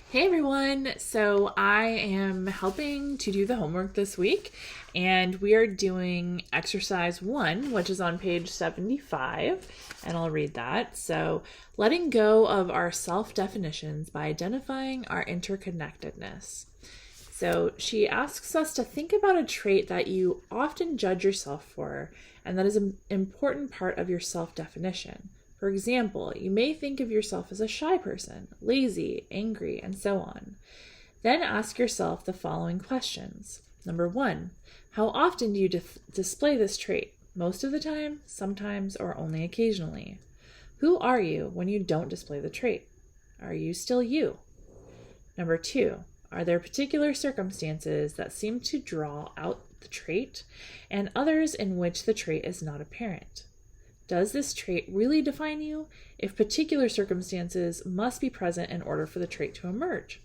Hey everyone! So I am helping to do the homework this week, and we are doing exercise 1, which is on page 75, and I'll read that. So, letting go of our self definitions by identifying our interconnectedness. So, she asks us to think about a trait that you often judge yourself for, and that is an important part of your self definition. For example, you may think of yourself as a shy person, lazy, angry, and so on. Then ask yourself the following questions. Number 1, how often do you display this trait? Most of the time, sometimes, or only occasionally? Who are you when you don't display the trait? Are you still you? Number 2, are there particular circumstances that seem to draw out the trait and others in which the trait is not apparent? Does this trait really define you if particular circumstances must be present in order for the trait to emerge?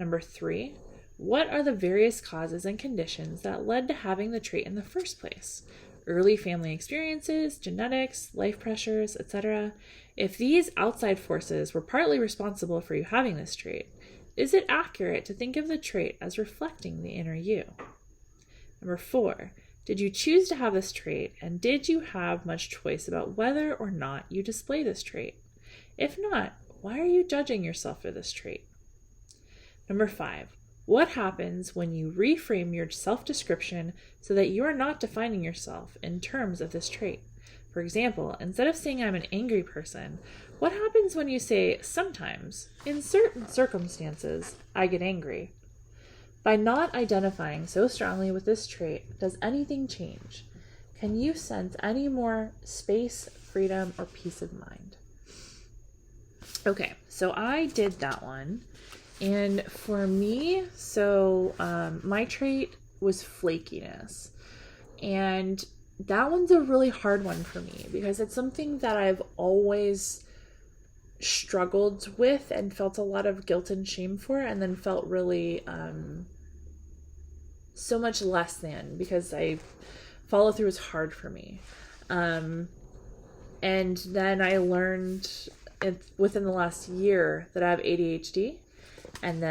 Number 3, what are the various causes and conditions that led to having the trait in the first place? Early family experiences, genetics, life pressures, etc. If these outside forces were partly responsible for you having this trait, is it accurate to think of the trait as reflecting the inner you? Number 4, did you choose to have this trait, and did you have much choice about whether or not you display this trait? If not, why are you judging yourself for this trait? Number 5, what happens when you reframe your self-description so that you are not defining yourself in terms of this trait? For example, instead of saying I'm an angry person, what happens when you say sometimes, in certain circumstances, I get angry? By not identifying so strongly with this trait, does anything change? Can you sense any more space, freedom, or peace of mind? Okay, so I did that one. And for me, my trait was flakiness. And that one's a really hard one for me because it's something that I've always struggled with and felt a lot of guilt and shame for, and then felt really so much less than because follow through is hard for me. And then I learned within the last year that I have ADHD, and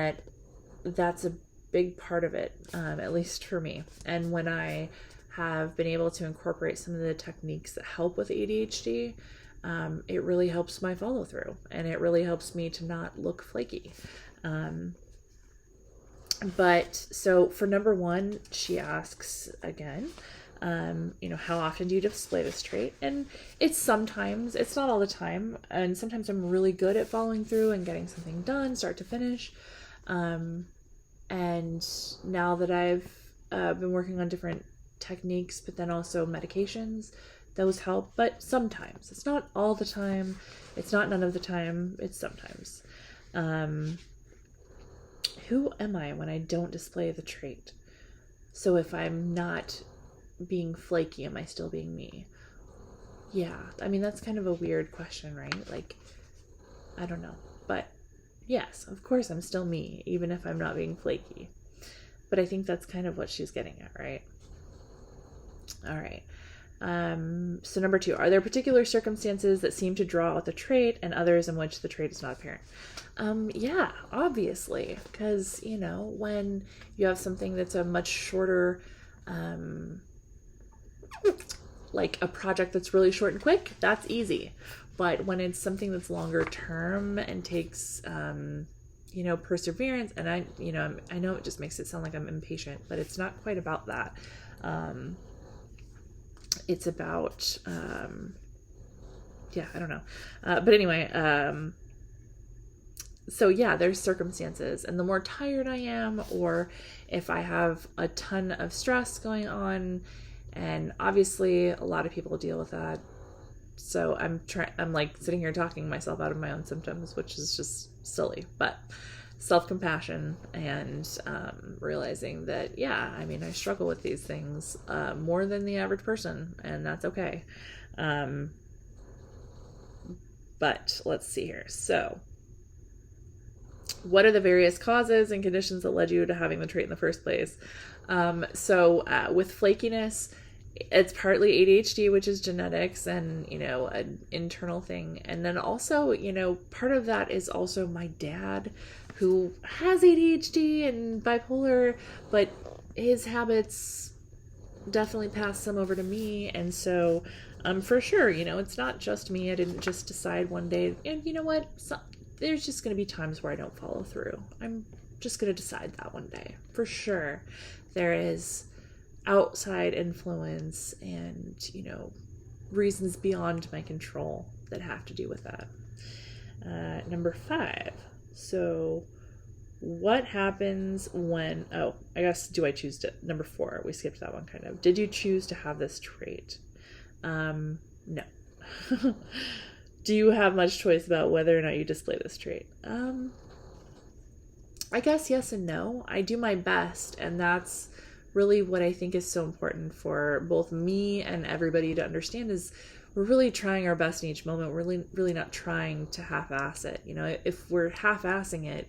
that's a big part of it, at least for me. And when I have been able to incorporate some of the techniques that help with ADHD, it really helps my follow through, and it really helps me to not look flaky. But so for number 1, she asks again, how often do you display this trait? And it's not all the time. And sometimes I'm really good at following through and getting something done, start to finish. And now that I've been working on different techniques, but then also medications, those help. But sometimes, it's not all the time. It's not none of the time. It's sometimes. Who am I when I don't display the trait? So if I'm not being flaky, am I still being me? Yeah, I mean, that's kind of a weird question, right? Like, I don't know. But yes, of course I'm still me, even if I'm not being flaky. But I think that's kind of what she's getting at, right? All right. So number 2, are there particular circumstances that seem to draw out the trait and others in which the trait is not apparent? Yeah, obviously, because, when you have something that's a much shorter, like a project that's really short and quick, that's easy. But when it's something that's longer term and takes, perseverance, and I know it just makes it sound like I'm impatient, but it's not quite about that. It's about, I don't know. But anyway, so yeah, there's circumstances, and the more tired I am, or if I have a ton of stress going on, and obviously a lot of people deal with that. So I'm like sitting here talking myself out of my own symptoms, which is just silly, but self-compassion and realizing that, I struggle with these things more than the average person, and that's okay. But let's see here. So what are the various causes and conditions that led you to having the trait in the first place? With flakiness, it's partly ADHD, which is genetics and, an internal thing. And then also, part of that is also my dad, who has ADHD and bipolar, but his habits definitely pass some over to me. And so, for sure, it's not just me. I didn't just decide one day, and you know what? There's just going to be times where I don't follow through. I'm just going to decide that one day. For sure, there is outside influence and, reasons beyond my control that have to do with that. Number 5. So what happens when, do I choose to, number 4, we skipped that one kind of. Did you choose to have this trait? No. Do you have much choice about whether or not you display this trait? I guess yes and no. I do my best, and that's really what I think is so important for both me and everybody to understand is we're really trying our best in each moment. We're really not trying to half-ass it. If we're half-assing it,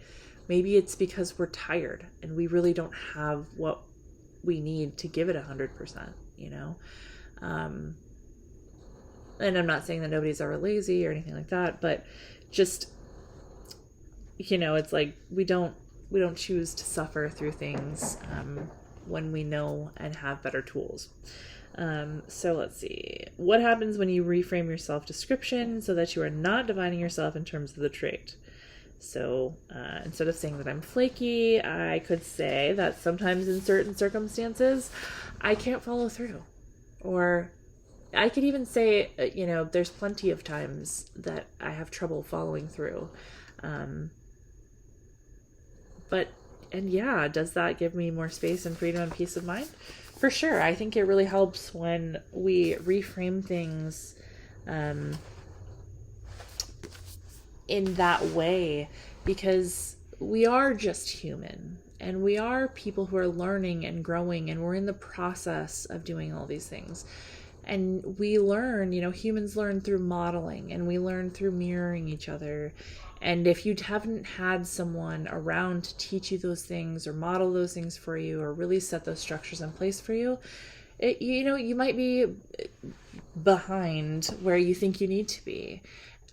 maybe it's because we're tired and we really don't have what we need to give it 100%, and I'm not saying that nobody's ever lazy or anything like that, but just, it's like we don't choose to suffer through things when we know and have better tools. So let's see. What happens when you reframe your self-description so that you are not defining yourself in terms of the trait? So instead of saying that I'm flaky, I could say that sometimes in certain circumstances, I can't follow through. Or I could even say, there's plenty of times that I have trouble following through. Does that give me more space and freedom and peace of mind? For sure. I think it really helps when we reframe things in that way, because we are just human and we are people who are learning and growing, and we're in the process of doing all these things. And we learn, humans learn through modeling, and we learn through mirroring each other. And if you haven't had someone around to teach you those things or model those things for you or really set those structures in place for you, you might be behind where you think you need to be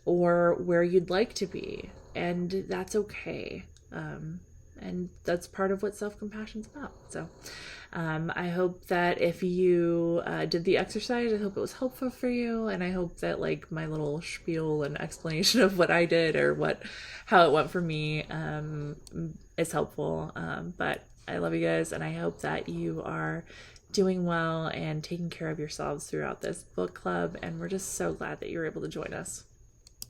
or where you'd like to be. And that's okay. And that's part of what self-compassion's about. So I hope that if you did the exercise, I hope it was helpful for you. And I hope that my little spiel and explanation of what I did or how it went for me is helpful. But I love you guys, and I hope that you are doing well and taking care of yourselves throughout this book club. And we're just so glad that you're able to join us.